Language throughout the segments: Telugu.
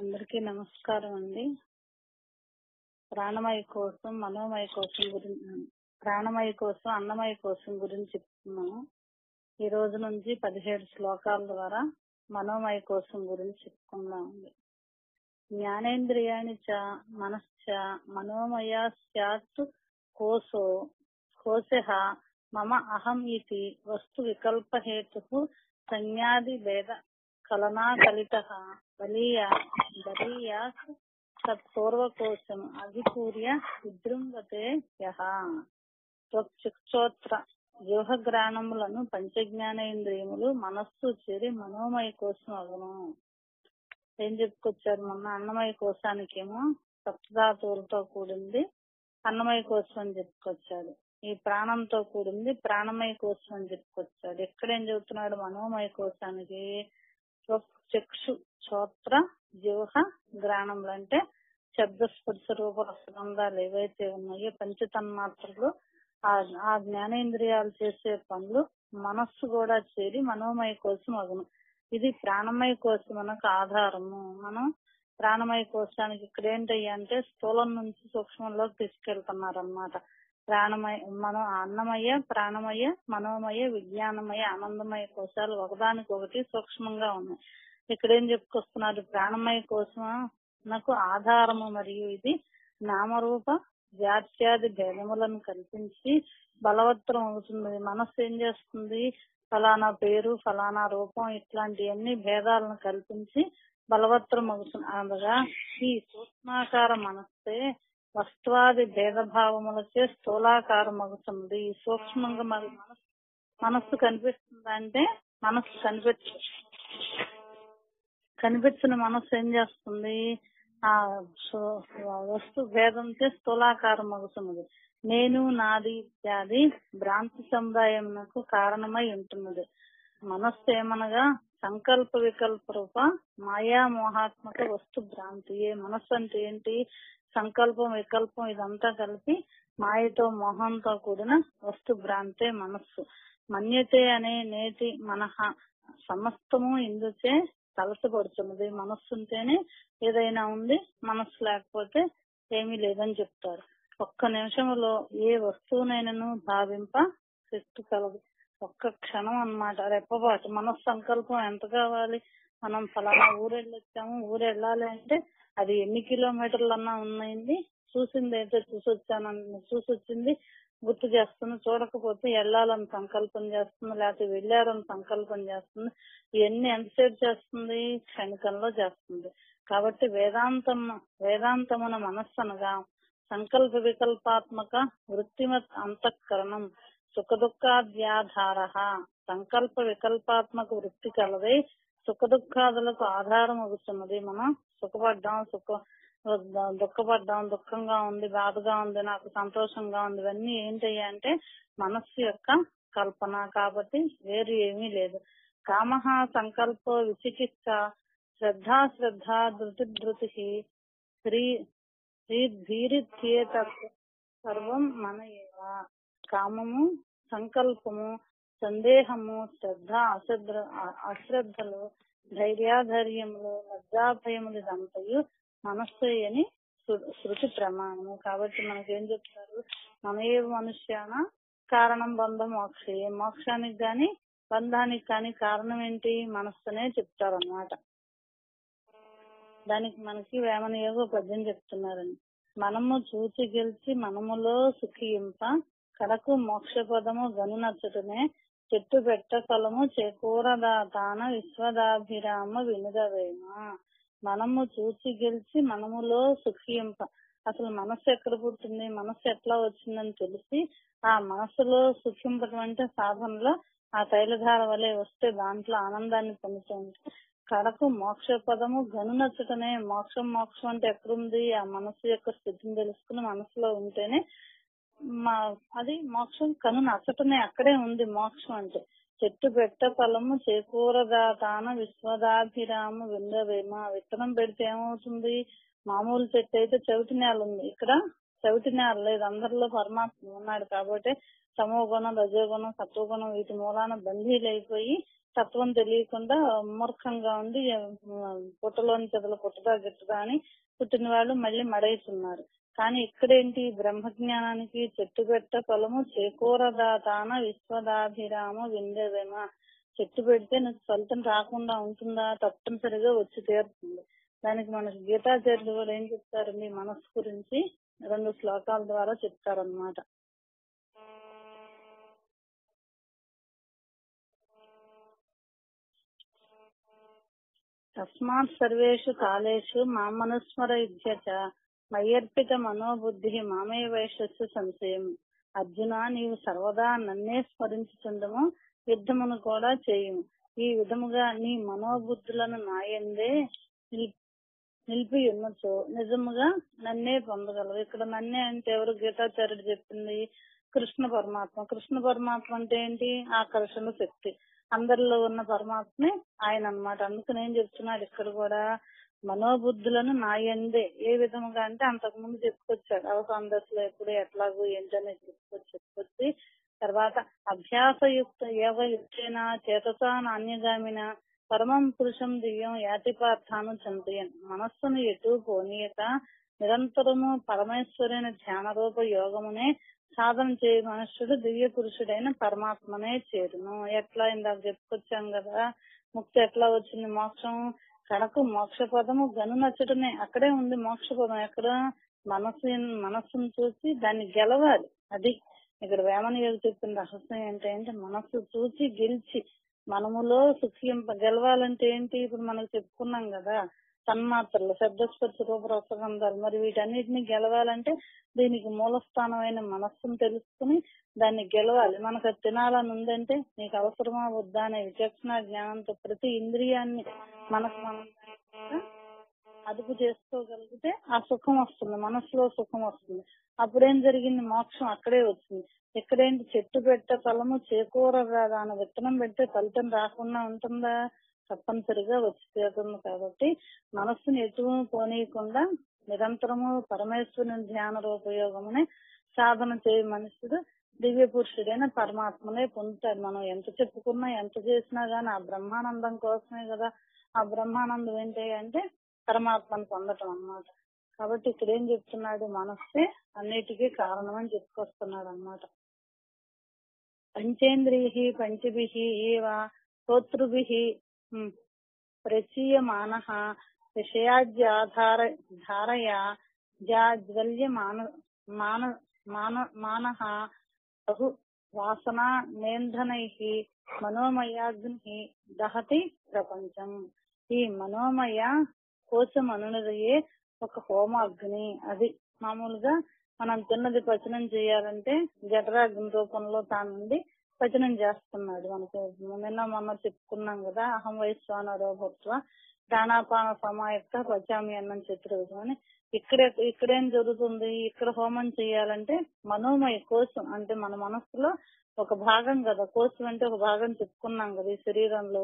అందరికీ నమస్కారం అండి. ప్రాణమయ కోసం మనోమయ కోసం ప్రాణమయ కోసం అన్నమయ కోసం గురించి చెప్తున్నాము. ఈ రోజు నుంచి 17 శ్లోకాల ద్వారా మనోమయ కోసం గురించి చెప్పుకుందామండి. జ్ఞానేంద్రియాణి చ మనశ్చ మనోమయ స్యాత్ కోశః మమ అహం ఇతి వస్తు వికల్ప హేతు సంజ్ఞాది భేద కలనా కలితః బలీయా తత్పూర్వకోశం అధిపూర్య విజృంభతే యః త్వక్చక్షోత్ర వ్యూహగ్రాణములను పంచజ్ఞానేంద్రియములు మనస్సు చేరి మనోమయ కోశం అగును. ఏం చెప్పుకొచ్చారు మొన్న? అన్నమయ కోశానికేమో సప్తధాతువులతో కూడింది అన్నమయ కోశం అని చెప్పుకొచ్చాడు. ఈ ప్రాణంతో కూడింది ప్రాణమయ కోశం అని చెప్పుకొచ్చాడు. ఎక్కడేం చెబుతున్నాడు? మనోమయ కోశానికి చక్షు శ్రోత్ర జిహ్వ గ్రాణములు అంటే శబ్ద స్పర్శ రూప రసగంధాలు ఏవైతే ఉన్నాయో పంచతన్మాత్రలు, ఆ జ్ఞానేంద్రియాలు చేసే పనులు మనస్సు కూడా చేరి మనోమయ కోశం అగును. ఇది ప్రాణమయ కోశమునకు ఆధారము. మనం ప్రాణమయ కోశానికి ఇక్కడ ఏంటయ్యా అంటే స్థూలం నుంచి సూక్ష్మంలోకి తీసుకెళ్తున్నారు అన్నమాట. అన్నమయ, ప్రాణమయ, మనోమయ, విజ్ఞానమయ, ఆనందమయ కోశాలు ఒకదానికొకటి సూక్ష్మంగా ఉన్నాయి. ఇక్కడ ఏం చెప్పుకొస్తున్నారు? ప్రాణమయ కోశమునకు ఆధారము మరియు ఇది నామరూప జాత్యాది భేదములను కల్పించి బలవత్తరం అవుతుంది. మనస్సు ఏం చేస్తుంది? ఫలానా పేరు, ఫలానా రూపం ఇట్లాంటివన్నీ భేదాలను కల్పించి బలవత్తరం అవుతుంది. అనగా ఈ సూక్ష్మాకార మనస్సే వస్తువాది భేదభావములచే స్థూలాకారం అవుతుంది. ఈ సూక్ష్మంగా మనస్సు కనిపిస్తుందా అంటే మనస్సు కనిపించిన మనస్సు ఏం చేస్తుంది? ఆ వస్తు భేదంతో స్థూలాకారం అవుతున్నది. నేను, నాది ఇత్యాది భ్రాంతి సముదాయమునకు కారణమై ఉంటున్నది. మనస్సు ఏమనగా సంకల్ప వికల్ప రూప మాయా మోహాత్మక వస్తు భ్రాంతియే. మనస్సు అంటే ఏంటి? సంకల్పం, వికల్పం ఇదంతా కలిపి మాయతో మోహంతో కూడిన వస్తు భ్రాంతే మనస్సు. మన్యతే అనే నేటి మనహ సమస్తము ఇందుచే తలసపడుతున్నది. మనస్సు ఉంటేనే ఏదైనా ఉంది, మనస్సు లేకపోతే ఏమీ లేదని చెప్తారు. ఒక్క నిమిషంలో ఏ వస్తువునైనాను భావింప శక్తి కలదు. ఒక్క క్షణం అన్నమాట, రెప్పపాటు. మనస్సు సంకల్పం ఎంత కావాలి? మనం ఫలానా ఊరెళ్ళొచ్చాము, ఊరు వెళ్ళాలి అంటే అది ఎన్ని కిలోమీటర్లన్నా ఉన్నాయింది. చూసింది అయితే చూసొచ్చింది గుర్తు చేస్తుంది, చూడకపోతే వెళ్ళాలని సంకల్పం చేస్తుంది, లేకపోతే వెళ్ళారని సంకల్పం చేస్తుంది. ఇవన్నీ ఎంతసేపు చేస్తుంది? క్షణికంలో చేస్తుంది. కాబట్టి వేదాంతమున మనస్సు అనగా సంకల్ప వికల్పాత్మక వృత్తిమత్ అంతఃకరణం సుఖ దుఃఖాద్యాధార. సంకల్ప వికల్పాత్మక వృత్తి కలదై సుఖ దుఃఖాదులకు ఆధారం అవుతున్నది. మనం దుఃఖపడ్డాం, దుఃఖంగా ఉంది, బాధగా ఉంది, నాకు సంతోషంగా ఉంది, ఇవన్నీ ఏంటయ్యా అంటే మనస్సు యొక్క కల్పన. కాబట్టి వేరు ఏమీ లేదు. కామః సంకల్ప విచికిత్స శ్రద్ధ ధృతి శ్రీధీరిత్యేత సర్వం మన ఏవ. కామము, సంకల్పము, సందేహము, శ్రద్ధ, అశ్రద్ధలు, ధైర్యాధైర్యములు, లజ్జాభయములు ఇదంతయు మనస్సు అని శృతి ప్రమాణము. కాబట్టి మనకేం చెప్తారు? మనయేవ మనుష్యాన కారణం బంధ మోక్షే. మోక్షానికి గాని బంధానికి కానీ కారణం ఏంటి? మనస్సునే చెప్తారన్నమాట. దానికి మనకి వేమన యోగ పద్యం చెప్తున్నారండి. మనము చూచి గెలిచి మనములో సుఖింప కడకు మోక్షపదము గనునచ్చుటనే చెట్టు పెట్ట ఫలము చేకూరదాతాన విశ్వదాభిరామ వినుదవేమ. మనము చూచి గెలిచి మనములో సుఖింప. అసలు మనస్సు ఎక్కడ పుట్టింది, మనస్సు ఎట్లా వచ్చిందని తెలిసి ఆ మనస్సులో సుఖింపటం అంటే సాధనలో ఆ తైలధార వలె వస్తే దాంట్లో ఆనందాన్ని పొందుతుంది. కడకు మోక్ష పదము గనునచ్చుటనే. మోక్షం అంటే ఎక్కడుంది? ఆ మనస్సు యొక్క స్థితిని తెలుసుకుని మనసులో ఉంటేనే అది మోక్షం. కనునచ్చటనే అక్కడే ఉంది మోక్షం అంటే. చెట్టు పెట్ట ఫలము చేకూరదాతాన విశ్వదాభిరామ విందవేమ. విత్తనం పెడితే ఏమవుతుంది? మామూలు చెట్టు అయితే చవిటి నేల ఉంది, ఇక్కడ చవిటినారు లేదు, అందరిలో పరమాత్మ ఉన్నాడు కాబట్టి తమో గుణం, రజోగుణం, సత్వగుణం వీటి మూలాన బందీలైపోయి తత్వం తెలియకుండా మూర్ఖంగా ఉండి పుట్టలోని చెదలు పుట్టదా గిట్టదా అని పుట్టిన వాళ్ళు మళ్ళీ మడైతున్నారు. కానీ ఇక్కడేంటి, బ్రహ్మజ్ఞానానికి చెట్టు పెట్ట ఫలము చేకూరదాతాన విశ్వదాభిరామ విందేమ. చెట్టు పెడితే నీకు ఫలితం రాకుండా ఉంటుందా? తప్పనిసరిగా వచ్చి తీరుతుంది. దానికి మనకు గీతాచార్యులు కూడా ఏం చెప్తారు, మీ మనస్సు గురించి 2 శ్లోకాల ద్వారా చెప్తారన్నమాట. తస్మాత్ సర్వేషు కాలేషు మామనుస్మర యుధ్యచ మయ్యర్పిత మనోబుద్ధి మామే వైశ్యస్సు సంశయం. అర్జున, నీవు సర్వదా నన్నే స్మరించుచుండము, యుద్ధమును కూడా చేయము. ఈ విధముగా నీ మనోబుద్ధులను నాయందే నిలిపి ఉన్నచో నిజముగా నన్నే పొందగలవు. ఇక్కడ నన్నే అంటే ఎవరు? గీతాచార్యుడు చెప్పింది కృష్ణ పరమాత్మ. కృష్ణ పరమాత్మ అంటే ఏంటి? ఆకర్షణ శక్తి. అందరిలో ఉన్న పరమాత్మే ఆయన అన్నమాట. అందుకని ఏం చెప్తున్నాడు ఇక్కడ కూడా, మనోబుద్ధులను నాయందే. ఏ విధముగా అంటే అంతకుముందు చెప్పుకొచ్చాడు అవసాన దశలో ఎప్పుడు ఎట్లాగూ ఏంటనేది చెప్పుకొచ్చి తర్వాత అభ్యాసయుక్త యోగయుక్తేన చేతసా నాణ్యగామిన పరమం పురుషం దివ్యం యాతిపార్థాను చింతయన్. మనస్సును ఎటు పోనీయక నిరంతరము పరమేశ్వరుని ధ్యాన రూప యోగమునే సాధన చేయ మనుష్యుడు దివ్య పురుషుడైన పరమాత్మనే చేరును. ఎట్లా ఇందాక చెప్పుకొచ్చాం కదా, ముక్తి ఎట్లా వచ్చింది? మోక్షం కనుక మోక్ష పదము గనునచ్చటనే, అక్కడే ఉంది మోక్ష పదం. ఎక్కడ? మనస్సును చూసి దాన్ని గెలవాలి. అది ఇక్కడ వేమన యోగి చెప్పిన రహస్యం ఏంటంటే, మనస్సు చూసి గెలిచి మనములో సుఖింప గెలవాలంటే ఏంటి? ఇప్పుడు మనకు చెప్పుకున్నాం కదా, తన్మాత్రలు, శబ్దస్పర్శ రూప రసగంధాలు, మరి వీటన్నిటిని గెలవాలంటే దీనికి మూలస్థానమైన మనస్సును తెలుసుకుని దాన్ని గెలవాలి. మనకు అది తినాలని ఉందంటే నీకు అవసరమా వద్దా అనే విచక్షణ జ్ఞానంతో ప్రతి ఇంద్రియాన్ని మనకు మనం అదుపు చేసుకోగలిగితే ఆ సుఖం వస్తుంది, మనసులో సుఖం వస్తుంది. అప్పుడేం జరిగింది? మోక్షం అక్కడే వచ్చింది. ఎక్కడేంటి? చెట్టు పెట్టే ఫలము చేకూరదా, దాని విత్తనం పెడితే ఫలితం రాకుండా ఉంటుందా? తప్పనిసరిగా వచ్చి తీరుతుంది. కాబట్టి మనస్సును ఎటు పోనీయకుండా నిరంతరము పరమేశ్వరుని ధ్యాన రూపయోగమునే సాధన చేయ మనుషుడు దివ్య పురుషుడైన పరమాత్మనే పొందుతాడు. మనం ఎంత చెప్పుకున్నా ఎంత చేసినా గానీ ఆ బ్రహ్మానందం కోసమే కదా. ఆ బ్రహ్మానందం ఏంటి అంటే పరమాత్మను పొందటం అన్నమాట. కాబట్టి ఇక్కడ ఏం చెప్తున్నాడు? మనస్సే అన్నిటికీ కారణం అని చెప్పుకొస్తున్నాడు అన్నమాట. పంచేంద్రియ పంచభిః ఏవ శ్రోతృభిః ప్రచీయమానః విషయాద్యాధారయా జాజ్వల్య మానః బహు వాసనా నేంధనైః మనోమయాగ్నిః దహతి ప్రపంచం. ఈ మనోమయ కోశం అనున్నదే ఒక హోమాగ్ని. అది మామూలుగా మనం తిన్నది పచనం చేయాలంటే జఠరాగ్ని రూపంలో తానుండి పచనం చేస్తున్నాడు. మనకు నిన్న మొన్న చెప్పుకున్నాం కదా, అహం వైశ్వానరో భూత్వా ప్రాణాపాన సమాయుక్త పచామి అన్నం చతుర్భుజం అని. ఇక్కడేం జరుగుతుంది? ఇక్కడ హోమం చేయాలంటే మనోమయ కోశం అంటే మన మనస్సులో ఒక భాగం కదా. కోశం అంటే ఒక భాగం చెప్పుకున్నాం కదా, ఈ శరీరంలో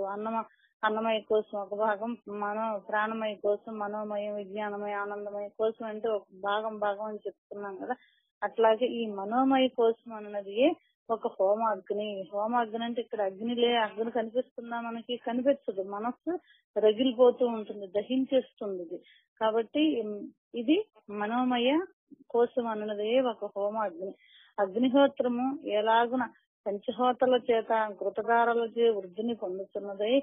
అన్నమయ కోశం ఒక భాగం, ప్రాణమయ కోశం, మనోమయం, విజ్ఞానమయ, ఆనందమయ కోశం అంటే ఒక భాగం అని చెప్పుకున్నాం కదా. అట్లాగే ఈ మనోమయ కోశం అన్నది ఒక హోమాగ్ని. హోమాగ్ని అంటే ఇక్కడ అగ్ని కనిపిస్తుందా? మనకి కనిపించదు. మనస్సు రగిలిపోతూ ఉంటుంది, దహించేస్తుంది. కాబట్టి ఇది మనోమయ కోశం అన్నది ఒక హోమాగ్ని. అగ్నిహోత్రము ఎలాగున పంచహోతల చేత కృతదారులచే వృద్ధిని పొందుతున్నదై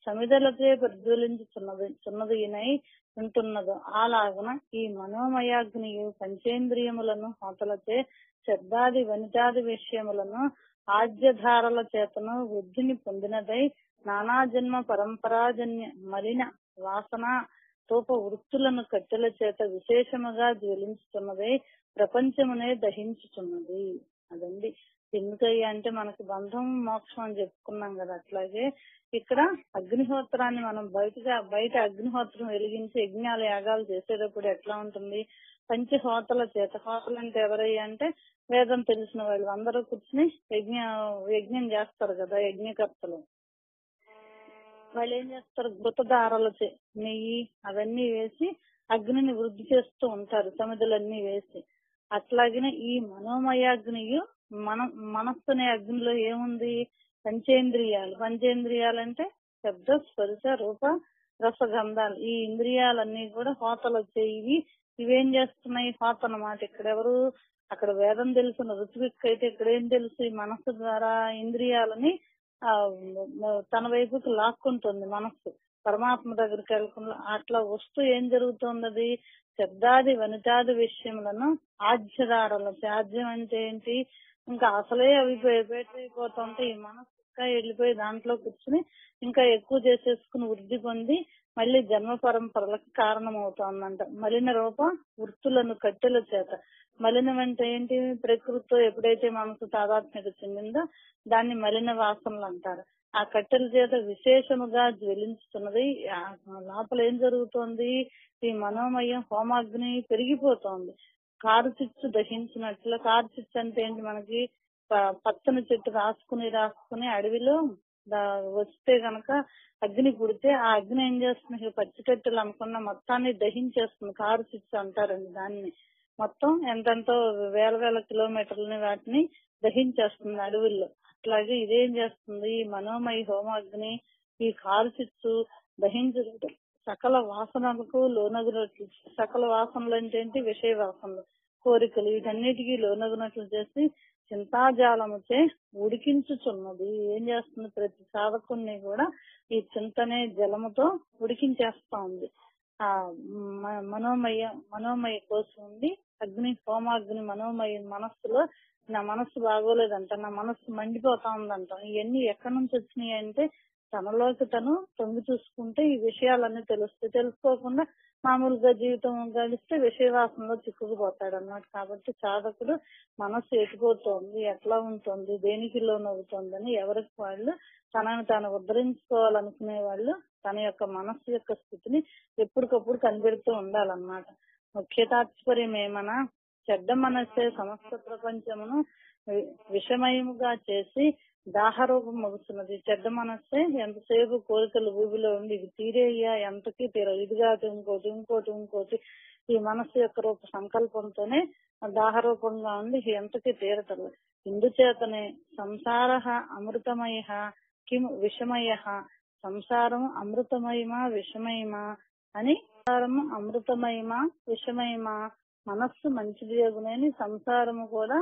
సమిధలచే ప్రజ్వలించుచున్నదినై ఉంటున్నదో అలాగున ఈ మనోమయాగ్నియు పంచేంద్రియములను హోతలచే శబ్దాది వనితాది విషయములను ఆద్యధారల చేతను వృద్ధిని పొందినదై నానా జన్మ పరంపరాజన్య మలిన వాసన రూప వృత్తులను కట్టెల చేత విశేషముగా జ్వలించుతున్నదై ప్రపంచమునే దహించుతున్నది. అదండి. ఎందుకయ్యా అంటే మనకి బంధం మోక్షం అని చెప్పుకున్నాం కదా. అట్లాగే ఇక్కడ అగ్నిహోత్రాన్ని మనం బయట అగ్నిహోత్రం వెలిగించి యజ్ఞాలు యాగాలు చేసేటప్పుడు ఎట్లా ఉంటుంది? పంచహోతల చేత. హోతలు అంటే ఎవరయ్యా అంటే వేదం తెలిసిన వాళ్ళు అందరూ కూర్చుని యజ్ఞం చేస్తారు కదా. యజ్ఞకర్తలు వాళ్ళు ఏం చేస్తారు? ఘృతధారలచే నెయ్యి అవన్నీ వేసి అగ్నిని వృద్ధి చేస్తూ ఉంటారు, సమిధులన్నీ వేసి. అట్లాగనే ఈ మనోమయాగ్నియు మనస్సునే అగ్నిలో ఏముంది? పంచేంద్రియాలు. పంచేంద్రియాలు అంటే శబ్ద, స్పర్శ, రూప, రసగంధాలు. ఈ ఇంద్రియాలన్నీ కూడా హోతలు వచ్చాయి. ఇవేం చేస్తున్నాయి? హోత అన్నమాట. ఇక్కడెవరు? అక్కడ వేదం తెలుసు, ఋత్విక్ అయితే ఇక్కడ ఏం తెలుసు? ఈ మనస్సు ద్వారా ఇంద్రియాలని తన వైపుకి లాక్కుంటుంది మనస్సు, పరమాత్మ దగ్గరికి వెళ్ళకుండా. అట్లా వస్తూ ఏం జరుగుతుంది? శబ్దాది వనితాది విషయములను ఆజ్యదారులు. ఆజ్యం అంటే ఏంటి? ఇంకా అసలే అవి అయిపోతుంటే ఈ మనస్సు ఇంకా వెళ్ళిపోయి దాంట్లో కూర్చుని ఇంకా ఎక్కువ చేసేసుకుని వృద్ధి పొంది మళ్ళీ జన్మ పరంపరలకు కారణమవుతోందంట. మలిన రూప వృత్తులను కట్టెల చేత. మలినం అంటే ఏంటి? ప్రకృతితో ఎప్పుడైతే మనసు తాదాత్మ్యత చెందిందో దాన్ని మలిన వాసనలు అంటారు. ఆ కట్టెల చేత విశేషముగా జ్వలించుతున్నది. లోపల ఏం జరుగుతోంది? ఈ మనోమయం హోమాగ్ని పెరిగిపోతోంది. కారు చిచ్చు దహించినట్లు. కారు చిచ్చు అంటే ఏంటి? మనకి పచ్చని చెట్టు రాసుకుని అడవిలో వస్తే గనక అగ్ని పుడితే ఆ అగ్ని ఏం చేస్తుంది? పచ్చి కట్టెలు అనుకున్న మొత్తాన్ని దహించేస్తుంది. కారు చిచ్చు అంటారండి దాన్ని. మొత్తం ఎంతెంతో వేల కిలోమీటర్లని వాటిని దహించేస్తుంది అడవుల్లో. అట్లాగే ఇదేం చేస్తుంది? ఈ మనోమయ హోమాగ్ని ఈ కారు చిచ్చు దహించడం సకల వాసనలకు లోనగునట్లు. సకల వాసనలు అంటే ఏంటి? విషయ వాసనలు, కోరికలు, వీటన్నిటికీ లోనగునట్లు చేసి చింతాజాలముచే ఉడికించుచున్నది. ఏం చేస్తుంది? ప్రతి సాధకుని కూడా ఈ చింతనే జలముతో ఉడికించేస్తా ఉంది. ఆ మనోమయ కోసం ఉంది అగ్ని, హోమాగ్ని. మనోమయ మనస్సులో నా మనస్సు బాగోలేదంట, నా మనస్సు మండిపోతా ఉందంట. ఇవన్నీ ఎక్కడి నుంచి వచ్చినాయి అంటే తనలోకి తను తొంగి చూసుకుంటే ఈ విషయాలన్నీ తెలుస్తాయి. తెలుసుకోకుండా మామూలుగా జీవితం గడిస్తే విషయవాసంలో చిక్కుకుపోతాడు అన్నమాట. కాబట్టి సాధకుడు మనస్సు ఎటుపోతోంది, ఎట్లా ఉంటుంది, దేనికి లోనవుతోందని ఎవరికి వాళ్ళు తనని తాను ఉద్ధరించుకోవాలనుకునే వాళ్ళు తన యొక్క మనస్సు యొక్క స్థితిని ఎప్పటికప్పుడు కనిపెడుతూ ఉండాలన్నమాట. ముఖ్య తాత్పర్యం ఏమన్నా? చెడ్డ మనస్సే సమస్త ప్రపంచమును విషమయముగా చేసి దాహరూపం మగుతున్నది. చెడ్డ మనస్సే ఎంతసేపు కోరికలు ఊబిలో ఉండి ఇవి తీరేయ్యా ఎంతకి తీరవు, ఇది కాదు ఇంకోటి ఈ మనస్సు యొక్క రూప సంకల్పంతోనే దాహరూపంగా ఉండి ఎంతకి తీరతలు. ఇందుచేతనే సంసార అమృతమయ కిం విషమయ. సంసారము అమృతమయమా విషమయమా అని. సంసారము అమృతమయమా విషమయమా? మనస్సు మంచిది అగునని సంసారము కూడా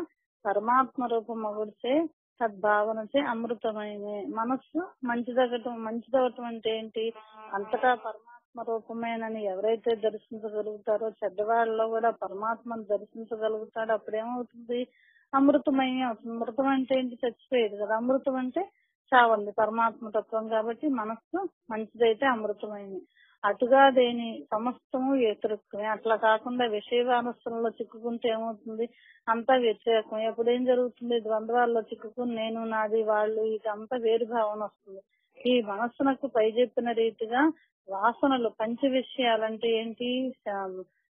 పరమాత్మ రూపం అగుడిచే సద్భావనచే అమృతమయమే. మనస్సు మంచిదవటం అంటే ఏంటి? అంతటా పరమాత్మ రూపమేనని ఎవరైతే దర్శించగలుగుతారో చెడ్డవాళ్ళలో కూడా పరమాత్మను దర్శించగలుగుతాడో అప్పుడేమవుతుంది? అమృతమయం అవుతుంది. అమృతం అంటే ఏంటి? చచ్చిపోయేది కదా. అమృతం అంటే చావంది, పరమాత్మ తత్వం. కాబట్టి మనస్సు మంచిదైతే అమృతమైంది. అటుగా దేని సమస్తము వ్యతిరేకమే. అట్లా కాకుండా విషయవానస్సులలో చిక్కుకుంటే ఏమవుతుంది? అంతా వ్యతిరేకం. ఎప్పుడేం జరుగుతుంది? ద్వంద్వాల్లో చిక్కుకుని నేను, నాది, వాళ్ళు, ఇదంతా వేరు భావన వస్తుంది. ఈ మనస్సునకు పై చెప్పిన రీతిగా వాసనలు పంచ విషయాలంటే ఏంటి?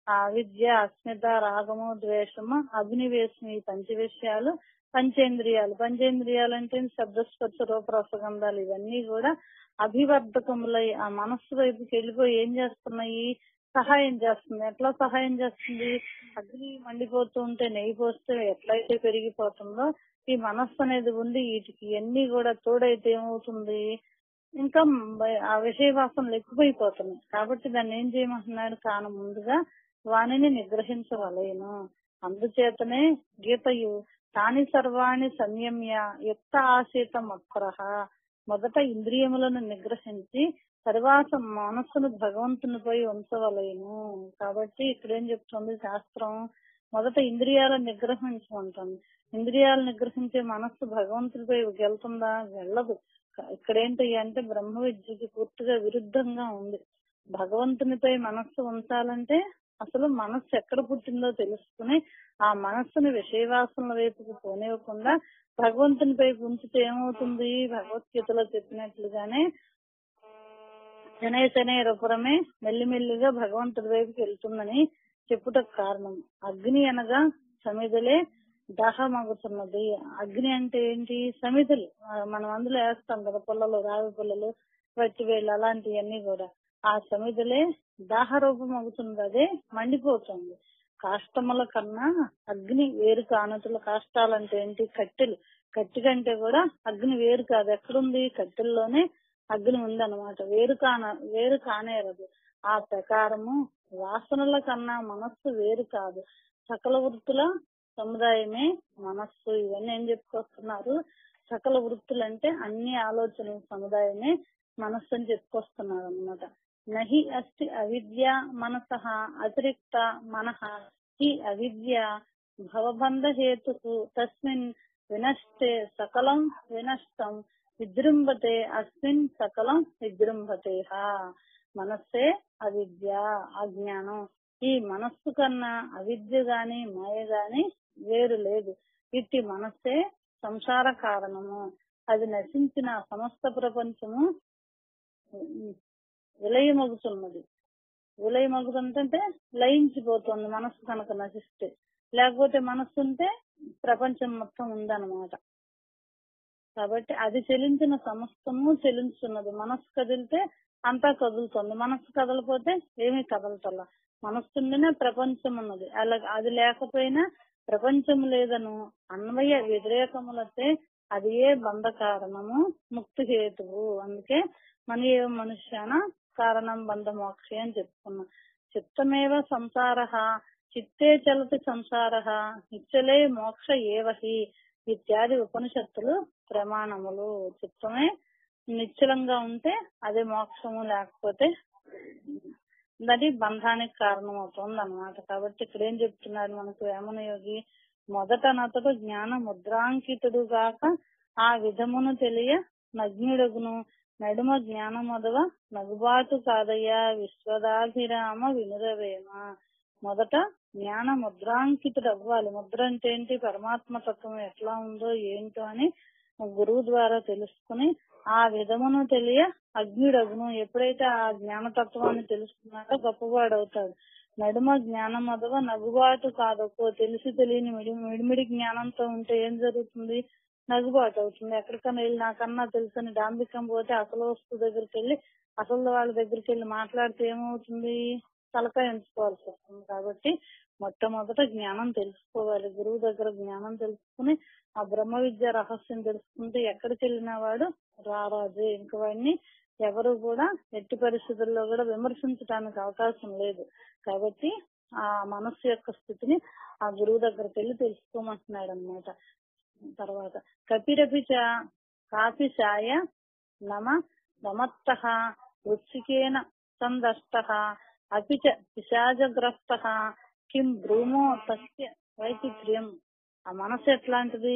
అవిద్య, అస్మిత, రాగము, ద్వేషము, అభినివేశం. ఈ పంచ విషయాలు పంచేంద్రియాలు. పంచేంద్రియాలు అంటే శబ్దస్పర్శ రూప రసగంధాలు. ఇవన్నీ కూడా అభివర్ధకములై ఆ మనస్సు వైపుకి వెళ్ళిపోయి ఏం చేస్తున్నాయి? సహాయం చేస్తుంది. ఎట్లా సహాయం చేస్తుంది? అగ్ని మండిపోతూ ఉంటే నెయ్యి పోస్తే ఎట్లయితే పెరిగిపోతుందో ఈ మనస్సు అనేది ఉండి వీటికి ఎన్ని కూడా తోడైతే ఏమవుతుంది? ఇంకా ఆ విషయ వాసనలు ఎక్కువైపోతున్నాయి. కాబట్టి దాన్ని ఏం చేయమంటున్నాడు? కాన ముందుగా వాణిని నిగ్రహించవలేను. అందుచేతనే గీతయు తాని సర్వాణి సంయమ్య యుక్త ఆశీత మత్పరః. మొదట ఇంద్రియములను నిగ్రహించి తర్వాత మనస్సును భగవంతునిపై ఉంచవలేను. కాబట్టి ఇక్కడ ఏం చెప్తుంది శాస్త్రం? మొదట ఇంద్రియాలను నిగ్రహించమంటుంది. ఇంద్రియాలను నిగ్రహించే మనస్సు భగవంతుడిపై వెళ్తుందా? వెళ్ళదు. ఇక్కడేంటి అంటే బ్రహ్మ విద్యకి పూర్తిగా విరుద్ధంగా ఉంది. భగవంతునిపై మనస్సు ఉంచాలంటే అసలు మనస్సు ఎక్కడ పుట్టిందో తెలుసుకుని ఆ మనస్సును విషయవాసనల వైపుకు పోనివ్వకుండా భగవంతునిపై ఉంచితే ఏమవుతుంది? భగవద్గీతలో చెప్పినట్లుగానే శనైరపురమే మెల్లిమెల్లిగా భగవంతుడి వైపుకి వెళ్తుందని చెప్పుటకు కారణం. అగ్ని అనగా సమిధలే దాహమగుతున్నది. అగ్ని అంటే ఏంటి? సమిధలు. మనం అందులో వేస్తాం కదా పుల్లలు, రావి పుల్లలు, వట్టి వేళ్ళు, అలాంటివన్నీ కూడా ఆ సమిధలే దాహరూపం అవుతుంది. అదే మండిపోతుంది. కాష్టముల కన్నా అగ్ని వేరు కానతుల. కాష్టాలంటే ఏంటి? కట్టెలు. కట్టె కంటే కూడా అగ్ని వేరు కాదు. ఎక్కడుంది? కట్టెల్లోనే అగ్ని ఉంది అనమాట. వేరు కానేరదు. ఆ ప్రకారము వాసనల కన్నా మనస్సు వేరు కాదు. సకల వృత్తుల సముదాయమే మనస్సు. ఇవన్నీ ఏం చెప్పుకొస్తున్నారు? సకల వృత్తులు అంటే అన్ని ఆలోచనల సముదాయమే మనస్సు అని చెప్పుకొస్తున్నారు అనమాట. నహి అస్తి అవిద్య మనసః అతిరిక్త మనః. ఈ అవిద్య భవబంధ హేతు తస్మిన్ వినష్టే సకలం వినష్టం విజృంభతే అస్మిన్ సకలం విజృంభతే. మనస్సే అవిద్య, అజ్ఞానం. ఈ మనస్సు కన్నా అవిద్య గాని మాయ గాని వేరు లేదు. ఇట్టి మనస్సే సంసార కారణము. అది నశించిన సమస్త ప్రపంచము విలయమగుతున్నది. విలయమగుతుంటే లయించిపోతుంది మనస్సు కనుక నశిస్తే. లేకపోతే మనస్సు ఉంటే ప్రపంచం మొత్తం ఉందన్నమాట. కాబట్టి అది చెలించిన సమస్తము చెలించుతున్నది. మనస్సు కదిలితే అంతా కదులుతుంది. మనస్సు కదలపోతే ఏమీ కదలతల్లా. మనస్సుంటేనే ప్రపంచం ఉన్నది. అలా అది లేకపోయినా ప్రపంచం లేదను అన్వయ వ్యతిరేకములతే అది ఏ బంధ కారణము ముక్తి హేతువు. అందుకే మన ఏ మనుష్యాన కారణం బంధ మోక్షే అని చెప్పుకున్నాం. చిత్తమేవ సంసార చిత్తే చలతి సంసార నిచ్చలే మోక్ష ఏవహి ఇత్యాది ఉపనిషత్తులు ప్రమాణములు. చిత్తమే నిశ్చలంగా ఉంటే అదే మోక్షము, లేకపోతే అది బంధానికి కారణం అవుతుంది అన్నమాట. కాబట్టి ఇక్కడ ఏం చెప్తున్నారు మనకు వేమన యోగి? మొదట నతడు జ్ఞాన ముద్రాంకితుడు గాక ఆ విధమును తెలియ నగ్నుడగును. నడుమ జ్ఞాన మొదవ నగుబాటు కాదయ్యా విశ్వదాభిరామ వినురవేమ. మొదట జ్ఞాన ముద్రాంకితుడు అవ్వాలి. ముద్ర అంటే ఏంటి? పరమాత్మ తత్వం ఎట్లా ఉందో ఏంటో అని గురువు ద్వారా తెలుసుకుని ఆ విధమును తెలియ అగ్నిడగును. ఎప్పుడైతే ఆ జ్ఞానతత్వాన్ని తెలుసుకున్నాడో గొప్పవాడు అవుతాడు. నడుమ జ్ఞానం అదవ నగుబాటు కాదొక్కో. తెలిసి తెలియని మిడిమిడి జ్ఞానంతో ఉంటే ఏం జరుగుతుంది? నగుబాటు అవుతుంది. ఎక్కడికన్నా వెళ్ళి నాకన్నా తెలుసని డాంబికం పోతే అసలు వస్తువు దగ్గరికి వెళ్ళి అసలు వాళ్ళ దగ్గరికి వెళ్ళి మాట్లాడితే ఏమవుతుంది? తలకాయ ఉంచుకోవాల్సి వస్తుంది. కాబట్టి మొట్టమొదట జ్ఞానం తెలుసుకోవాలి. గురువు దగ్గర జ్ఞానం తెలుసుకుని ఆ బ్రహ్మ విద్య రహస్యం తెలుసుకుంటే ఎక్కడికి వెళ్ళిన వాడు రారాజు. ఇంక వాడిని ఎవరు కూడా ఎట్టి పరిస్థితుల్లో కూడా విమర్శించడానికి అవకాశం లేదు. కాబట్టి ఆ మనస్సు యొక్క స్థితిని ఆ గురువు దగ్గరికి వెళ్ళి తెలుసుకోమంటున్నాడు అన్నమాట. తర్వాత కపిరపిచ కాపిశాయ నమ నమత్త వృత్సికేన సందష్ట అపిచ పిశాచగ్రస్త కిం భ్రూమో తస్య వైచిత్ర్యం. ఆ మనసు ఎట్లాంటిది?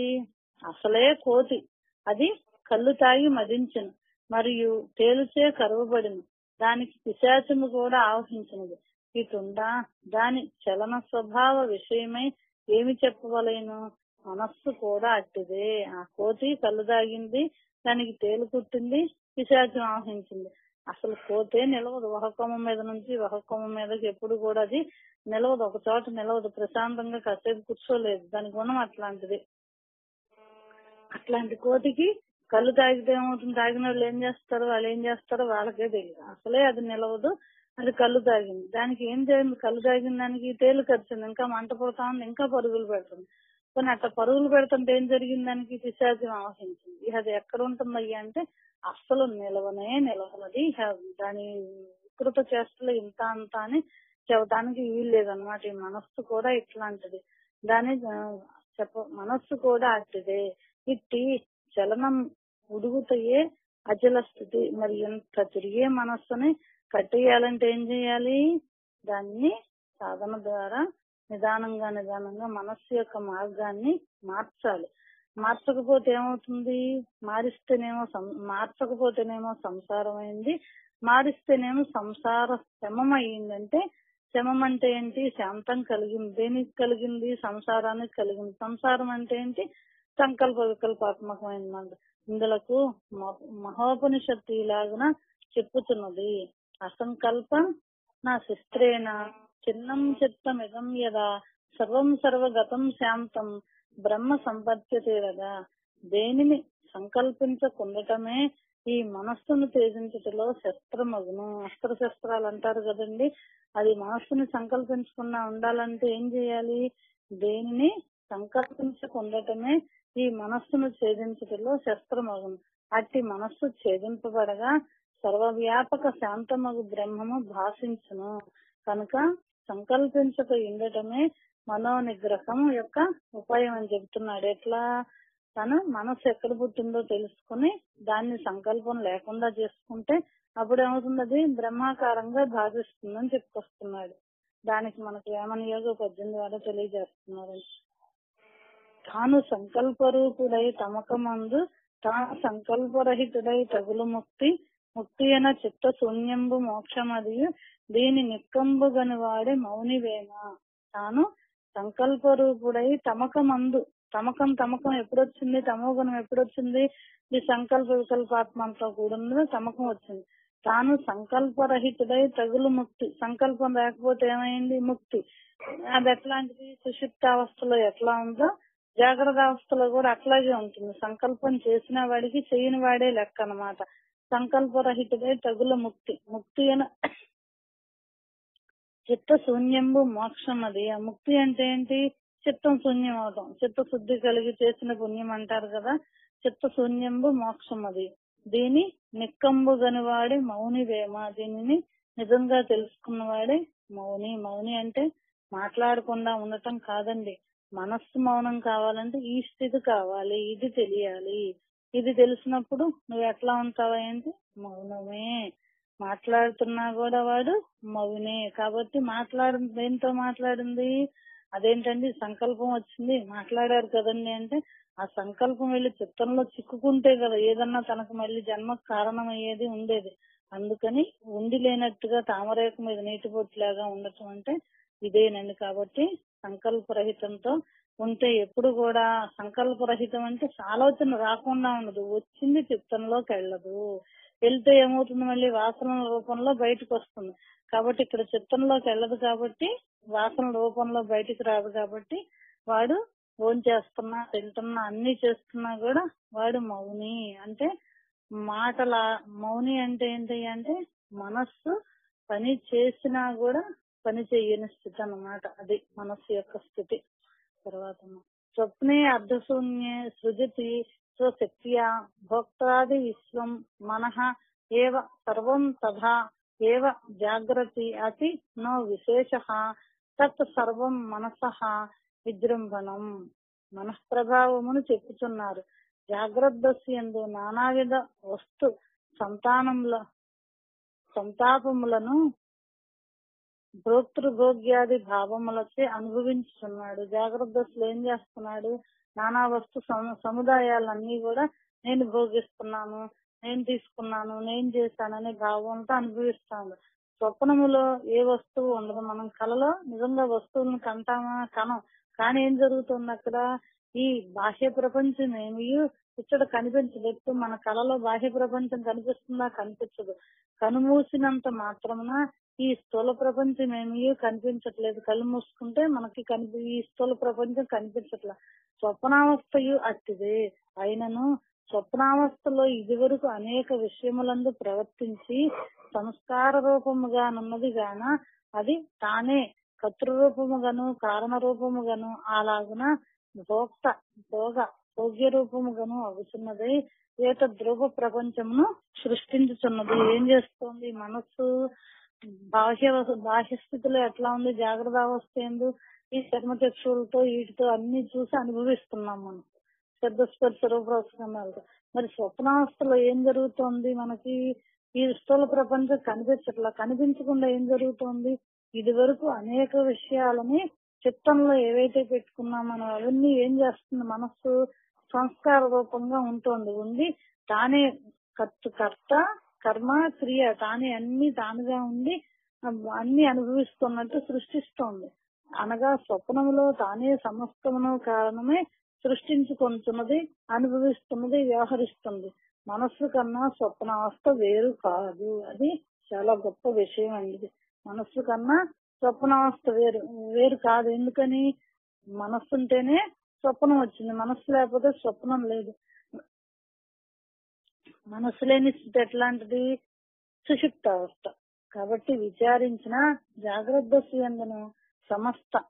అసలే కోతి. అది కళ్ళు తాగి మదించను మరియు తేలుచే కరువబడిను. దానికి పిశాచము కూడా ఆవహించినది. ఇటుండా దాని చలన స్వభావ విషయమై ఏమి చెప్పవలేను? మనస్సు కూడా అట్టిదే. ఆ కోతి కళ్ళు తాగింది, దానికి తేలు కుట్టింది, పిశాచం ఆవహించింది. అసలు కోతే నిలవదు. ఒక కొమ్మ మీద నుంచి ఒక కొమ్మ మీదకి ఎప్పుడు కూడా అది నిలవదు. ఒక చోట నిలవదు. ప్రశాంతంగా కాసేపు కూర్చోలేదు. దాని గుణం అట్లాంటిది. అట్లాంటి కోతికి కళ్ళు తాగితే ఏమవుతుంది? తాగిన వాళ్ళు ఏం చేస్తారు? వాళ్ళు ఏం చేస్తారో వాళ్ళకే తెలియదు. అసలే అది నిలవదు. అది కళ్ళు తాగింది. దానికి ఏం చేయండి? కళ్ళు తాగిన దానికి తేలు ఖర్చుంది, ఇంకా మంట పోతా ఉంది, ఇంకా పరుగులు పెడుతుంది. కానీ అట్లా పరుగులు పెడుతుంటే ఏం జరిగింది? దానికి పిశాచం ఆవహించింది. అది ఎక్కడ ఉంటుందయ్యా అంటే అస్సలు నిలవనది. దాని వికృత చేష్టలు ఇంత అంత అని చెప్పడానికి వీలు లేదనమాట. ఈ మనస్సు కూడా ఇట్లాంటిది. దాని మనస్సు కూడా అట్టిదే. ఇట్టి చలనం ఉడుగుతయే అచల స్థితి. మరి ఎంత తిరిగే మనస్సుని కట్టేయాలంటే ఏం చేయాలి? దాన్ని సాధన ద్వారా నిదానంగా మనస్సు యొక్క మార్గాన్ని మార్చాలి. మార్చకపోతే ఏమవుతుంది? మార్చకపోతేనేమో సంసారం అయింది, మారిస్తేనేమో సంసార శమం అయిందంటే, శమం అంటే ఏంటి? శాంతం కలిగింది. దేనికి కలిగింది? సంసారానికి కలిగింది. సంసారం అంటే ఏంటి? సంకల్ప వికల్పాత్మకమైన. ఇందులకు మహోపనిషత్తు ఇలాగున చెప్పుతున్నది. అసంకల్ప నా శస్త్రేణ చిన్నం చిత్తం ఇదం యదా సర్వం సర్వగతం శాంతం బ్రహ్మ సంపద్యతే కదా. దేనిని సంకల్పించకుండటమే ఈ మనస్సును త్యజించుటలో శస్త్రమగును. అస్త్రశస్త్రాలు అంటారు కదండి, అది మనస్సుని సంకల్పించకుండా ఉండాలంటే ఏం చేయాలి? దేనిని సంకల్పించకుండటమే ఈ మనస్సును ఛేదించుటలో శస్త్రమగును. అట్టి మనస్సు ఛేదింపబడగా సర్వవ్యాపక శాంతమగు బ్రహ్మము భాషించును. కనుక సంకల్పించక ఉండటమే మనోనిగ్రహం యొక్క ఉపాయం అని చెబుతున్నాడు. ఎట్లా? తను మనసు ఎక్కడ పుట్టిందో తెలుసుకుని దాన్ని సంకల్పం లేకుండా చేసుకుంటే అప్పుడు ఏమవుతుంది? అది బ్రహ్మాకారంగా భావిస్తుందని చెప్పుకొస్తున్నాడు. దానికి మనకు వేమన యోగ 18 ద్వారా తెలియజేస్తున్నారు. తాను సంకల్పరూపుడై తమకమందు తాను సంకల్పరహితుడై తగులు ముక్తి ముక్తి అన చిత్త శూన్యంబు మోక్షమదియు దీని నిక్కంబుగని వాడే మౌనివేమ. తాను సంకల్పరూపుడై తమకమందు, తమకం ఎప్పుడొచ్చింది? తమోగుణం ఎప్పుడొచ్చింది? ఈ సంకల్ప వికల్పాత్మంతో కూడిన తమకం వచ్చింది. తాను సంకల్పరహితుడై తగులు ముక్తి, సంకల్పం లేకపోతే ఏమైంది? ముక్తి. అది ఎట్లాంటిది? సుషుప్తావస్థలో ఎట్లా ఉందో జాగ్రత్త అవస్థలో కూడా అట్లాగే ఉంటుంది. సంకల్పం చేసిన వాడికి చేయని వాడే లెక్క అన్నమాట. సంకల్పరహితుడై తగుల ముక్తి ముక్తి అన చిత్త శూన్యంబు మోక్షం అది. ఆ ముక్తి అంటే ఏంటి? చిత్తం శూన్యం అవడం, చిత్తశుద్ధి కలిగి చేసిన పుణ్యం అంటారు కదా. చిత్త శూన్యంబు మోక్షం అది. దీని నిక్కంబు గనివాడే మౌనివేమ. దీనిని నిజంగా తెలుసుకున్నవాడే మౌని. మౌని అంటే మాట్లాడకుండా ఉండటం కాదండి. మనస్సు మౌనం కావాలంటే ఈ స్థితి కావాలి, ఇది తెలియాలి. ఇది తెలిసినప్పుడు నువ్వు ఎట్లా ఉంటావా? ఏంటి? మౌనమే. మాట్లాడుతున్నా కూడా వాడు మౌనే. కాబట్టి దేంతో మాట్లాడింది? అదేంటండి, సంకల్పం వచ్చింది మాట్లాడారు కదండి అంటే ఆ సంకల్పం వెళ్ళి చిత్తంలో చిక్కుకుంటే కదా ఏదన్నా తనకు మళ్ళీ జన్మకు కారణం అయ్యేది ఉండేది. అందుకని ఉండి లేనట్టుగా తామరేక మీద నీటి బొట్టులాగా ఉండటం అంటే ఇదేనండి. కాబట్టి సంకల్పరహితంతో ఉంటే ఎప్పుడు కూడా, సంకల్పరహితం అంటే ఆలోచన రాకుండా ఉండదు, వచ్చింది చిత్తంలోకి వెళ్ళదు. వెళ్తే ఏమవుతుంది? మళ్ళీ వాసన రూపంలో బయటకు వస్తుంది. కాబట్టి ఇక్కడ చిత్తంలోకి వెళ్ళదు, కాబట్టి వాసన రూపంలో బయటికి రాదు. కాబట్టి వాడు భోంచేస్తున్నా, తింటున్నా, అన్ని చేస్తున్నా కూడా వాడు మౌని. అంటే మౌని అంటే ఏంటి అంటే మనస్సు పని చేసినా కూడా పని చెయ్యని స్థితి అన్నమాట. అది మనస్సు యొక్క స్థితి. తర్వాత స్వప్నే అర్ధశూన్య సృజతి స్వశక్త్యా భోక్తాది విశ్వం మనః ఏవ సర్వం తథా ఏవ జాగ్రత్త అతి నో విశేషః తత్ సర్వం మనసః విజృంభణం. మనఃప్రభావమును చెప్పుచున్నారు. జాగ్రత్తస్యందు నానావిధ వస్తు సంతాపములను భోక్తృభోగ్యాది భావములచే అనుభవించుతున్నాడు. జాగ్రత్త దశలో ఏం చేస్తున్నాడు? నానా వస్తు సముదాయాలన్నీ కూడా నేను భోగిస్తున్నాను, నేను తీసుకున్నాను, నేను చేశాననే భావంతో అనుభవిస్తాను. స్వప్నములో ఏ వస్తువు ఉండదు. మనం కలలో నిజంగా వస్తువులను కంటామా? కనం. కానీ ఏం జరుగుతుంది అక్కడ? ఈ బాహ్య ప్రపంచం ఏమీ ఇక్కడ కనిపించదు. ఎప్పుడు మన కళలో బాహ్య ప్రపంచం కనిపిస్తుందా? కనిపించదు. కనుమూసినంత మాత్రమున ఈ స్థూల ప్రపంచం ఏమీ కనిపించట్లేదు. కళ్ళు మూసుకుంటే మనకి ఈ స్థూల ప్రపంచం కనిపించట్లేదు. స్వప్నావస్థయు అట్టిదే. అయినను స్వప్నావస్థలో ఇదివరకు అనేక విషయములందు ప్రవర్తించి సంస్కార రూపముగానున్నది గాన అది తానే కర్తృరూపముగాను కారణ రూపముగాను అలాగున భోగ్య రూపముగాను అవుతున్నది. ఏతద్రూప ప్రపంచమును సృష్టించుతున్నది. ఏం చేస్తోంది? మనస్సు బాహ్య స్థితిలో ఎట్లా ఉంది? జాగ్రత్త అవస్థ ఏందు? ఈ చర్మచక్షులతో వీటితో అన్ని చూసి అనుభవిస్తున్నాం మనం, శబ్దస్పర్శ రూపరసనాలతో. మరి స్వప్నావస్థలో ఏం జరుగుతోంది? మనకి ఈ స్థూల ప్రపంచం కనిపించకుండా ఏం జరుగుతోంది? ఇది వరకు అనేక విషయాలని చిత్తంలో ఏవైతే పెట్టుకున్నామో అవన్నీ ఏం చేస్తుంది? మనస్సు సంస్కార రూపంగా ఉండి తానే కర్త కర్మ క్రియ తానే అన్ని తానుగా ఉండి అన్ని అనుభవిస్తున్నట్టు సృష్టిస్తోంది. అనగా స్వప్నములో తానే సమస్తమును కారణమే సృష్టించుకుంటున్నది, అనుభవిస్తున్నది, వ్యవహరిస్తుంది. మనస్సు కన్నా స్వప్నావస్థ వేరు కాదు. అది చాలా గొప్ప విషయం అండి. మనస్సు కన్నా స్వప్నావస్థ వేరు కాదు. ఎందుకని? మనస్సు ఉంటేనే స్వప్నం వచ్చింది. మనస్సు లేకపోతే స్వప్నం లేదు. మనస్సు లేని స్థితి ఎట్లాంటిది? సుషుప్తావస్థ. కాబట్టి విచారించిన జాగ్రత్త యందును సమస్త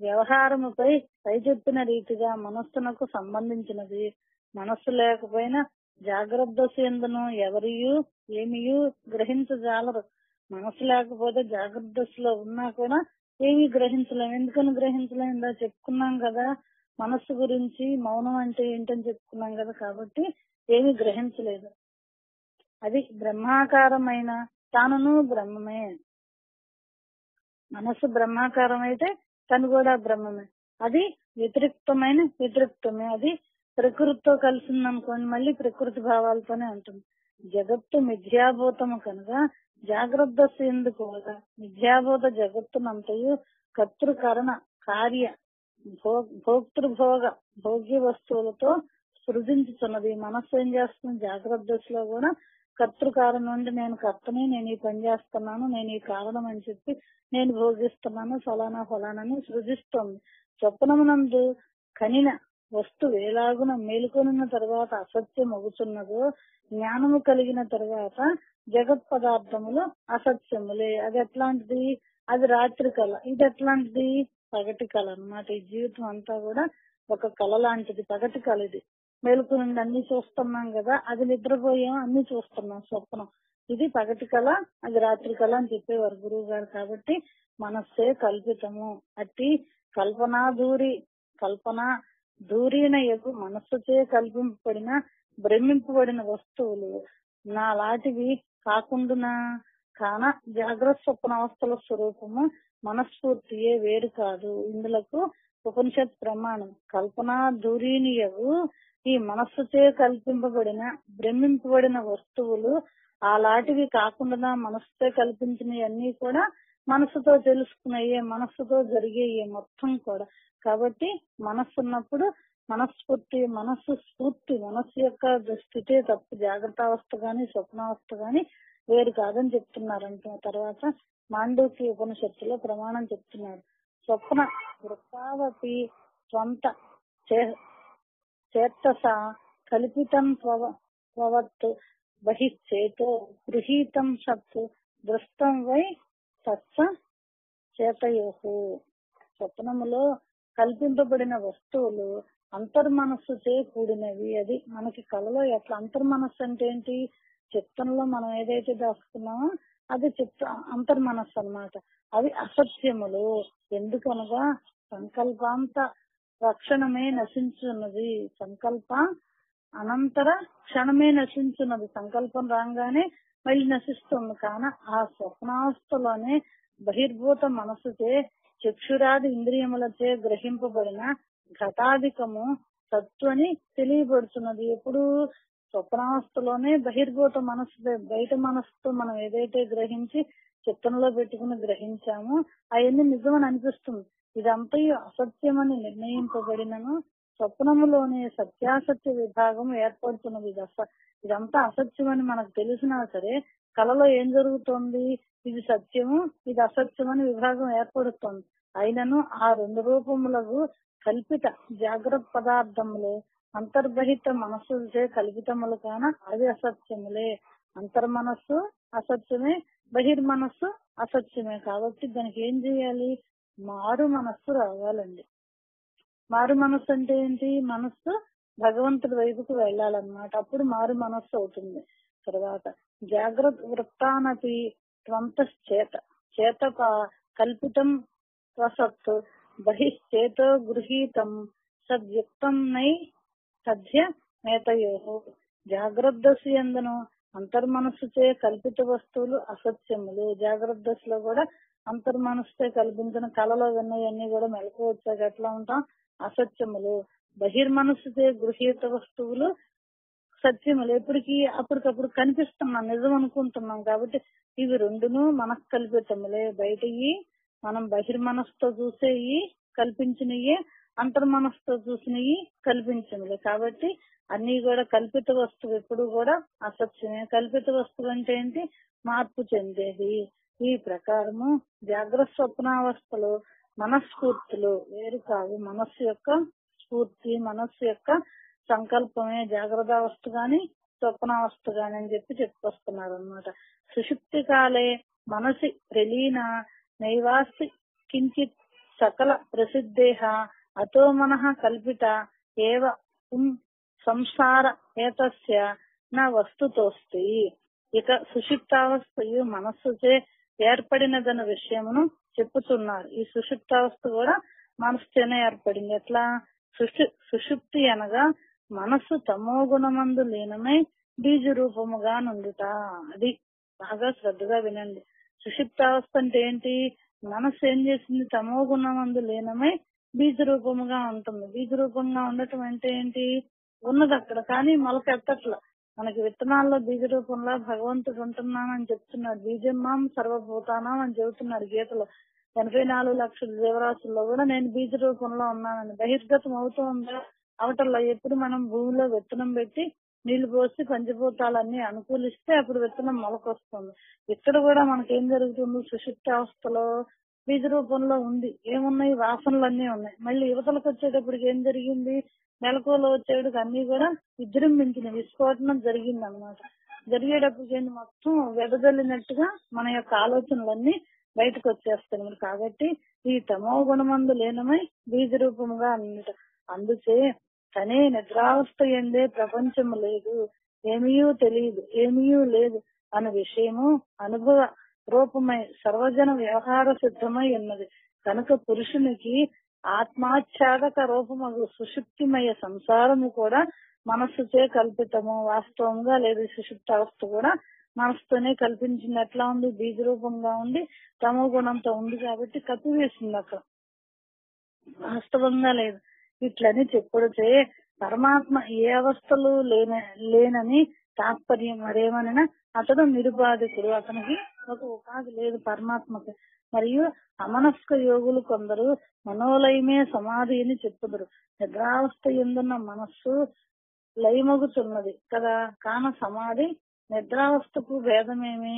వ్యవహారముపై పై చెప్పిన రీతిగా మనస్సునకు సంబంధించినది. మనస్సు లేకపోయినా జాగ్రత్త యందును ఎవరియు ఏమియు గ్రహించజాలరు. మనస్సు లేకపోతే జాగ్రత్త దశలో ఉన్నా కూడా ఏమీ గ్రహించలేం. ఎందుకని గ్రహించలేం? ఇందా చెప్పుకున్నాం కదా మనస్సు గురించి, మౌనం అంటే ఏంటని చెప్పుకున్నాం కదా. కాబట్టి ఏమీ గ్రహించలేదు. అది బ్రహ్మాకారమైన తానును బ్రహ్మమే. మనస్సు బ్రహ్మాకారం అయితే తను కూడా బ్రహ్మమే. అది వ్యతిరిక్తమే. అది ప్రకృతితో కలిసిందనుకోండి, మళ్ళీ ప్రకృతి భావాలతోనే ఉంటుంది. జగత్తు మిథ్యాభూతము కనుక జాగ్రత్త ఎందుకు కూడా మిథ్యాభూత జగత్తునంతయు కర్తృకరణ కార్య భోక్తృభోగ భోగ్య వస్తువులతో సృజించుతున్నది. మనస్సు ఏం చేస్తుంది? జాగ్రత్త దశలో కూడా కర్తృకారణం నుండి నేను కర్తని, నేను ఈ పని చేస్తున్నాను, నేను ఈ కారణం అని చెప్పి నేను భోగిస్తున్నాను, ఫలానాని సృజిస్తుంది. స్వప్నమునందు కనిన వస్తువు ఎలాగున మేలుకొనిన తర్వాత అసత్యం అవుతున్నదో, జ్ఞానము కలిగిన తర్వాత జగత్ పదార్థములు అసత్యములే. అది ఎట్లాంటిది? అది రాత్రి కళ. ఇది ఎట్లాంటిది? పగటి కళ అన్నమాట. ఈ జీవితం అంతా కూడా ఒక కళ లాంటిది, పగటి కళ. ఇది మేలుకుని అన్ని చూస్తున్నాం కదా, అది నిద్రపోయాం అన్ని చూస్తున్నాం స్వప్నం. ఇది పగటి కళ, అది రాత్రి కళ అని చెప్పేవారు గురువు గారు. కాబట్టి మనస్సే కల్పితము. అట్టి కల్పన దూరిన ఎగు మనస్సుచే కల్పింపబడిన భ్రమింపబడిన వస్తువులు నాలాంటివి కాకుండా కాన జాగ్రత్త స్వప్న అవస్థల స్వరూపము మనస్ఫూర్తియే, వేరు కాదు. ఇందులకు ఉపనిషత్ ప్రమాణం. కల్పన దూరినియగు ఈ మనస్సుచే కల్పింపబడిన భ్రమింపబడిన వస్తువులు అలాంటివి కాకుండా మనస్సుతో కల్పించినవి అన్ని కూడా మనస్సుతో తెలుసుకున్నాయే, మనస్సుతో జరిగేయే మొత్తం కూడా. కాబట్టి మనస్సు ఉన్నప్పుడు మనస్సు యొక్క స్థితే తప్పు. జాగ్రత్త అవస్థ గాని స్వప్నావస్థ గాని వేరు కాదని చెప్తున్నారంట. తర్వాత మాండూక్య ఉపనిషత్తులో ప్రమాణం చెప్తున్నారు. స్వప్న వృత్తావపి స్వంత చేతస కల్పితం ప్రవత్ బహిశ్చేతో గృహీతం సత్ దృష్టం వై తత్స చేతయోహు. స్వప్నములో కల్పింపబడిన వస్తువులు అంతర్మనస్సుచే కూడినవి. అది మనకి కళలో ఎట్లా అంతర్మనస్సు అంటే ఏంటి? చిత్తంలో మనం ఏదైతే దాచుకున్నామో అది అంతర్మనస్సు అన్నమాట. అవి అసత్యములు. ఎందుకనగా సంకల్పాంత రక్షణమే నశించున్నది. సంకల్ప అనంతర క్షణమే నశించున్నది. సంకల్పం రాగానే మళ్ళీ నశిస్తుంది. కాన ఆ స్వప్నావస్థలోనే బహిర్భూత మనస్సుచే చక్షురాది ఇంద్రియములచే గ్రహింపబడిన ఘటాధికము సత్వని తెలియబడుతున్నది. ఎప్పుడు? స్వప్నావస్థలోనే బహిర్భూత మనస్సు, బయట మనస్సుతో మనం ఏదైతే గ్రహించి చిత్తంలో పెట్టుకుని గ్రహించామో అవన్నీ నిజమని అనిపిస్తుంది. ఇదంతా అసత్యమని నిర్ణయింపబడినను స్వప్నములోనే సత్యాసత్య విభాగం ఏర్పడుతున్నది. ఇదంతా అసత్యమని మనకు తెలిసినా సరే కళలో ఏం జరుగుతోంది? ఇది సత్యము, ఇది అసత్యమని విభాగం ఏర్పడుతోంది. అయినను ఆ రెండు రూపములకు కల్పిత జాగ్రత్త పదార్థములు అంతర్బహిత మనస్సులచే కల్పితములు కాన అవి అసత్యములే. అంతర్మనస్సు అసత్యమే, బహిర్మనస్సు అసత్యమే. కాబట్టి దానికి ఏం చేయాలి? మారు మనస్సు రావాలండి. మారు మనస్సు అంటే ఏంటి? మనస్సు భగవంతుడి వైపుకు వెళ్ళాలన్నమాట. అప్పుడు మారు మనస్సు అవుతుంది. తర్వాత జాగ్రత్త వృత్తానపి చేత కల్పితం స్వసత్ బహిశ్చేతో గృహీతం సద్యుక్తం నై సద్య మేతయోహు. జాగ్రత్త దశ యందును అంతర్మనస్సుచే కల్పిత వస్తువులు అసత్యములు. జాగ్రత్త దశలో కూడా అంతర్మనస్సుతో కల్పించిన కళలో విన్నవన్నీ కూడా మెలకు వచ్చాక ఎట్లా ఉంటాం? అసత్యములు. బహిర్మనస్సుచే గృహీత వస్తువులు సత్యములు. అప్పటికప్పుడు కనిపిస్తున్నాం, నిజం అనుకుంటున్నాం. కాబట్టి ఇవి రెండును మనకు కల్పితములే. బయటయి మనం బహిర్మనస్సుతో చూసేయి కల్పించినయే, అంతర్మనస్సుతో చూసినవి కల్పించినవి. కాబట్టి అన్ని కూడా కల్పిత వస్తువు ఎప్పుడు కూడా అసత్యమే. కల్పిత వస్తువు అంటే ఏంటి? మార్పు చెందేది. ఈ ప్రకారము జాగ్రత్త స్వప్నావస్థలో మనస్ఫూర్తులు వేరు కావు. మనస్సు యొక్క స్ఫూర్తి, మనస్సు యొక్క సంకల్పమే జాగ్రత్త అవస్థ గాని స్వప్నావస్థ గాని అని చెప్పుకొస్తున్నారు అనమాట. సుషుప్తి కాలే మనసి ప్రలీన నైవాస్తి కించిత్ సకల ప్రసిద్ధేహ అతో మనః కల్పిత ఏవ సంసార ఏతస్య నా వస్తుతోస్తి. ఇక సుషుప్తావస్థయు మనస్సుచే ఏర్పడినదన్న విషయమును చెప్పుతున్నారు. ఈ సుషుప్తావస్థ కూడా మనస్సుచేనే ఏర్పడింది. ఎట్లా? సుషుప్తి అనగా మనస్సు తమోగుణమందు లీనమై బీజ రూపముగా నుండుట. అది బాగా శ్రద్ధగా వినండి. సుషుప్తావస్థ అంటే ఏంటి? మనస్సు ఏం చేసింది? తమోగుణమందు లీనమై బీజ రూపముగా ఉంటుంది. బీజ రూపంగా ఉండటం అంటే ఏంటి? ఉన్నది అక్కడ కానీ మొలకెత్తట్ల. మనకి విత్తనాల్లో బీజ రూపంలో భగవంతుడు ఉంటున్నానని చెప్తున్నాడు. బీజమ్మాం సర్వభూతానం అని చెబుతున్నాడు గీతలో. 84 లక్షల జీవరాశుల్లో కూడా నేను బీజ రూపంలో ఉన్నానని బహిర్గతం అవుతూ ఉందా? అవటంలో ఎప్పుడు మనం భూమిలో విత్తనం పెట్టి నీళ్లు పోసి పంచభూతాలన్నీ అనుకూలిస్తే అప్పుడు విత్తనం మొలకొస్తుంది. ఇక్కడ కూడా మనకేం జరుగుతుంది? సుషుప్తావస్థలో బీజ రూపంలో ఉంది. ఏమున్నాయి? వాసనలన్నీ ఉన్నాయి. మళ్ళీ యువతలకు వచ్చేటప్పటికి ఏం జరిగింది? మెలకువలో వచ్చేటికి అన్ని కూడా విజృంభించిన విస్ఫోటనం జరిగింది అనమాట. జరిగేటప్పటికి ఏంటి? మొత్తం వెదజల్లినట్టుగా మన యొక్క ఆలోచనలన్నీ బయటకు వచ్చేస్తాయి. కాబట్టి ఈ తమో గుణమందు లీనమై బీజ రూపముగా అన్నమాట. అందుచే తనే నిద్రావస్థ ఎందే ప్రపంచము లేదు, ఏమీయూ తెలియదు, ఏమీయూ లేదు అనే విషయము అనుభవ రూపమై సర్వజన వ్యవహార సిద్ధమై ఉన్నది. కనుక పురుషునికి ఆత్మాచ్ఛాదక రూపము సుషుప్తిమయ సంసారము కూడా మనస్సుచే కల్పితము, వాస్తవంగా లేదు. సుషుప్త అవస్థ కూడా మనసుతోనే కల్పించింది. ఎట్లా ఉంది? బీజ రూపంగా ఉండి తమో గుణంతో ఉంది కాబట్టి కప్పివేసింది అక్కడ, వాస్తవంగా లేదు. ఇట్లని చెప్పుడితే పరమాత్మ ఏ అవస్థలు లేనని తాత్పర్యం. మరేమనగా అతడు నిరుపాధికుడు, అతనికి ఒక ఉపాధి లేదు పరమాత్మకి. మరియు అమనస్క యోగులు కొందరు మనోలయమే సమాధి అని చెప్పుదురు. నిద్రావస్థ ఎందున్న మనస్సు లయమగుతున్నది కదా, కాన సమాధి నిద్రావస్థకు భేదమేమి?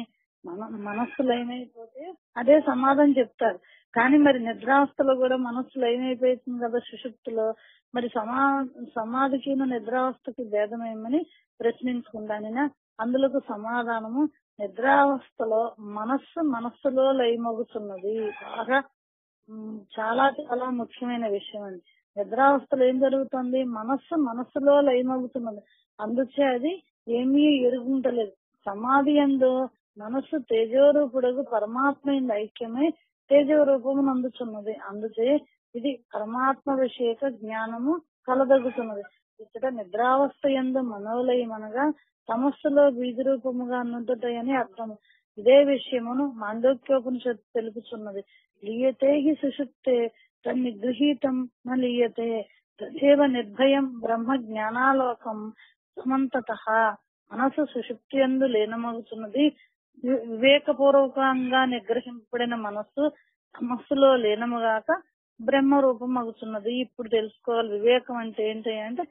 మనస్సు లయమైపోతే అదే సమాధి చెప్తారు. కానీ మరి నిద్రావస్థలో కూడా మనస్సు లయమైపోతుంది కదా సుషుప్తిలో. మరి సమాధికి నిద్రావస్థకి భేదమేమని ప్రశ్నించుకుంటానినా అందులకు సమాధానము నిద్రావస్థలో మనస్సులో లయమగుతున్నది. బాగా చాలా చాలా ముఖ్యమైన విషయం అండి. నిద్రావస్థలో ఏం జరుగుతుంది? మనస్సులో లయమగుతున్నది. అందుచే అది ఏమీ ఎరుగుంటలేదు. సమాధి యందు మనస్సు తేజోరూపుడగు పరమాత్మ ఐక్యమై తేజో రూపమును అందుచున్నది. అందుచే ఇది పరమాత్మ విషయక జ్ఞానము కలదగుతున్నది. ఇక్కడ నిద్రావస్థ యందు మనోలయం అనగా తమస్సులో బీజ రూపముగా నుండుటని అర్థము. ఇదే విషయమును మాండోక్యోపనిషత్తు తెలుపుచున్నది. లీయతే హి సుషుప్తే తన్నిగృహీతం న లీయతే తదేవ నిర్భయం బ్రహ్మ జ్ఞానాలోకం సమంతతః. మనసు సుషుప్తి యందు లీనమవుతున్నది. వివేకపూర్వకంగా నిగ్రహింపబడిన మనస్సులో లీనముగాక బ్రహ్మ రూపం అగుతున్నది. ఇప్పుడు తెలుసుకోవాలి వివేకం అంటే ఏంటి అంటే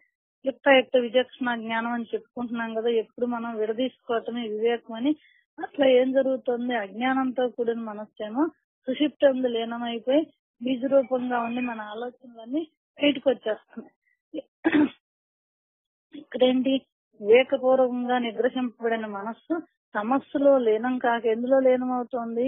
యుక్త విచక్షణ జ్ఞానం అని చెప్పుకుంటున్నాం కదా. ఎప్పుడు మనం విడదీసుకోవటమే వివేకం అని. అట్లా ఏం జరుగుతుంది? అజ్ఞానంతో కూడిన మనస్సేమో సుషుప్తి యందు లీనమైపోయి బీజ రూపంగా ఉండి మన ఆలోచనలన్నీ బయటకు వచ్చేస్తున్నాయి. ఇక్కడేంటి? వివేకపూర్వకంగా నిగ్రహింపబడిన మనస్సు తమస్సులో లీనం కాక ఎందులో లీనమవుతోంది?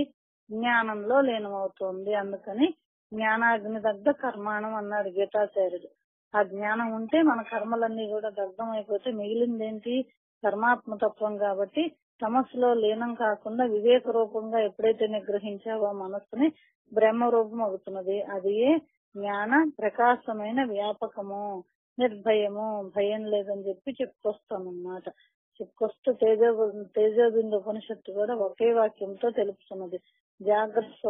జ్ఞానంలో లీనమవుతోంది. అందుకని జ్ఞానాగ్ని దగ్ధ కర్మాణం అన్నాడు గీతాచార్యుడు. ఆ జ్ఞానం ఉంటే మన కర్మలన్నీ కూడా దగ్ధం అయిపోతే మిగిలింది ఏంటి? పరమాత్మతత్వం. కాబట్టి తమస్సులో లీనం కాకుండా వివేక రూపంగా ఎప్పుడైతే నిగ్రహించావో మనస్సుని బ్రహ్మ రూపం అవుతున్నది. అది జ్ఞాన ప్రకాశమైన వ్యాపకము, నిర్భయము, భయం లేదని చెప్పుకొస్తామన్నమాట. చెప్పుకొస్తూ తేజోబిందు ఉపనిషత్తు కూడా ఒకే వాక్యంతో తెలుపుతున్నది. జాగ్రత్త